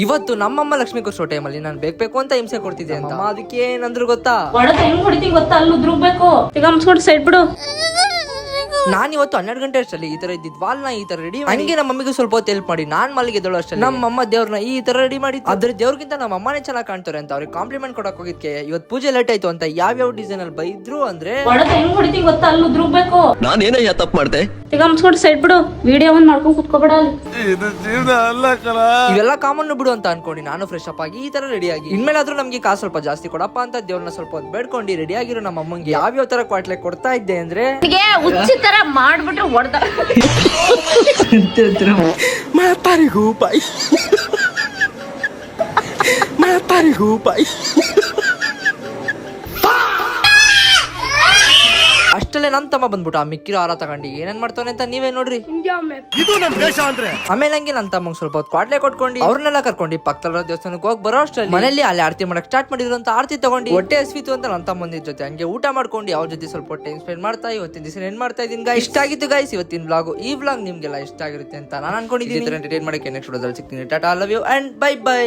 ಇವತ್ತು ನಮ್ಮಮ್ಮ ಲಕ್ಷ್ಮೀ ಕೂರ್ಸೋ ಟೈಮಲ್ಲಿ ನಾನು ಬೇಕು ಅಂತ ಹಿಂಸೆ ಕೊಡ್ತಿದ್ದೆ ಅಂತ ಅದಕ್ಕೆ ಏನಂದ್ರು ಗೊತ್ತಾ, ಒಳಗೆ ಹೆಂಗ್ ಹೊಡಿತೀವಿ ಗೊತ್ತಾ, ಅಲ್ಲಿ ಉದ್ರುಗ್ಬೇಕು. ಈಗ ಹಮ್ಸ್ಕೊಂಡು ಸೈಡ್ ಬಿಡು. ನಾನು ಇವತ್ತು 12 ಗಂಟೆ ಅಷ್ಟಲ್ಲಿ ಈ ತರ ಇದ್ದಿದ್ವಾಲ್ ನಾ ಈ ತರ ರೆಡಿ ಹಂಗೆ ನಮ್ಮ ಮಮ್ಮಿಗೆ ಸ್ವಲ್ಪ ಹೊತ್ತು ಹೆಲ್ಪ್ ಮಾಡಿ ನಾನ್ ಮಲಗಿದ್ದಳು ಅಷ್ಟೇ. ನಮ್ಮಮ್ಮ ದೇವ್ರನ್ನ ಈ ತರ ರೆಡಿ ಮಾಡಿ, ಅದ್ರ ದೇವ್ರಿಗಿಂತ ನಮ್ಮ ಅಮ್ಮನೇ ಚೆನ್ನಾಗಿ ಕಾಣ್ತಾರೆ ಅಂತ ಅವ್ರಿಗೆ ಕಾಂಪ್ಲಿಮೆಂಟ್ ಕೊಡಕ್ ಹೋಗಿದ್ಕೆ ಇವತ್ತು ಪೂಜೆ ಲೇಟ್ ಆಯ್ತು ಅಂತ ಯಾವ ಡಿಸೈನ್ ಅಲ್ಲಿ ಬೈದ್ರು ಅಂದ್ರೆ, ಒಳಗೆ ಹೆಂಗ್ ಹೊಡಿತೀವಿ ಗೊತ್ತಾ, ಅಲ್ಲಿ ಉದ್ರುಗ್ಬೇಕು. ನಾನೇನಯ್ಯ ತಪ್ಪು ಮಾಡ್ದೆ? ಈಗ ಹಮ್ಸ್ಕೊಂಡು ಸೈಡ್ ಬಿಡು. ವಿಡಿಯೋ ಒಂದ್ ಮಾಡ್ಕೊಂಡು ಕುತ್ಕೋಬೇಡ ಅಲ್ಲಿ. ಇವೆಲ್ಲ ಕಾಮನ್ ಬಿಡು ಅಂತ ಅನ್ಕೊಂಡು ನಾನು ಫ್ರೆಶ್ ಅಪ್ ಆಗಿ ಈ ತರ ರೆಡಿ ಆಗಿ, ಇನ್ಮೇಲಾದ್ರೂ ನಮ್ಗೆ ಕಾಸು ಸ್ವಲ್ಪ ಜಾಸ್ತಿ ಕೊಡಪ್ಪ ಅಂತ ದೇವ್ರನ್ನ ಸ್ವಲ್ಪ ಹೊತ್ತು ಬೇಡ್ಕೊಂಡು ರೆಡಿ ಆಗಿರೋ ನಮ್ಮ ಅಮ್ಮಂಗೆ ಯಾವ್ಯಾವ ತರ ಕ್ವಾಟ್ಲೆ ಕೊಡ್ತಾ ಇದ್ದೆ ಅಂದ್ರೆ, ಹುಚ್ಚಿ ತರ ಮಾಡ್ಬಿಟ್ರೆ ಹೊಡ್ದ ಮಾತಾರಿಗೂ ಬಾಯ್ ಮಾತಾರಿಗೂ ಬಾಯ್. ಅಷ್ಟಲ್ಲೇ ನನ್ ತಮ್ಮ ಬಂದ್ಬಿಟ್ಟು ಆ ಮಿಕ್ಕಿರೋ ಹಾರ ತಗೊಂಡು ಏನೇನ್ ಮಾಡ್ತಾನೆ ಅಂತ ನೀವೇ ನೋಡ್ರಿ. ಆಮೇಲೆ ಹಂಗೆ ನನ್ ತಮ್ಮಂಗ್ ಸ್ವಲ್ಪ ಹೊತ್ತು ಕ್ವಾಟ್ಲೆ ಕೊಟ್ಕೊಂಡು ಅವ್ರನ್ನೆಲ್ಲ ಕರ್ಕೊಂಡು ಪಕ್ಕದಲ್ಲಿರೋ ದೇವಸ್ಥಾನಕ್ಕೆ ಹೋಗಿ ಬರೋ ಅಷ್ಟರಲ್ಲಿ ಮನೇಲಿ ಅಲ್ಲಿ ಆರತಿ ಮಾಡಕ್ ಸ್ಟಾರ್ಟ್ ಮಾಡಿದ್ರು ಅಂತ ಆರತಿ ತಗೊಂಡು ಹೊಟ್ಟೆ ಹಸ್ವಿತು ಅಂತ ನನ್ನ ತಮ್ಮಂದಿರ ಜೊತೆ ಹಂಗೆ ಊಟ ಮಾಡ್ಕೊಂಡು ಅವ್ರ ಜೊತೆ ಸ್ವಲ್ಪ ಟೈಮ್ ಸ್ಪೆಂಡ್ ಮಾಡ್ತಾ ಇವತ್ತಿನ ದಿವಸ ಏನ್ ಮಾಡ್ತಾ ಇದೀನಿ ಗಾಯ್ಸ್. ಇಷ್ಟ ಆಗಿತ್ತು ಗಾಯ್ಸ್ ಇವತ್ತಿನ ಬ್ಲಾಗ್. ಈ ಬ್ಲಾಗ್ ನಿಮ್ಗೆಲ್ಲ ಇಷ್ಟ ಆಗಿರುತ್ತೆ ಅಂತ ನಾನು ಅನ್ಕೊಂಡಿದ್ದೀನಿ. ಎಂಟರ್ಟೈನ್ ಮಾಡಕ್ಕೆ ನೆಕ್ಸ್ಟ್ ವಿಡಿಯೋದಲ್ಲಿ ಸಿಗ್ತೀನಿ. Tata, love you and bye by.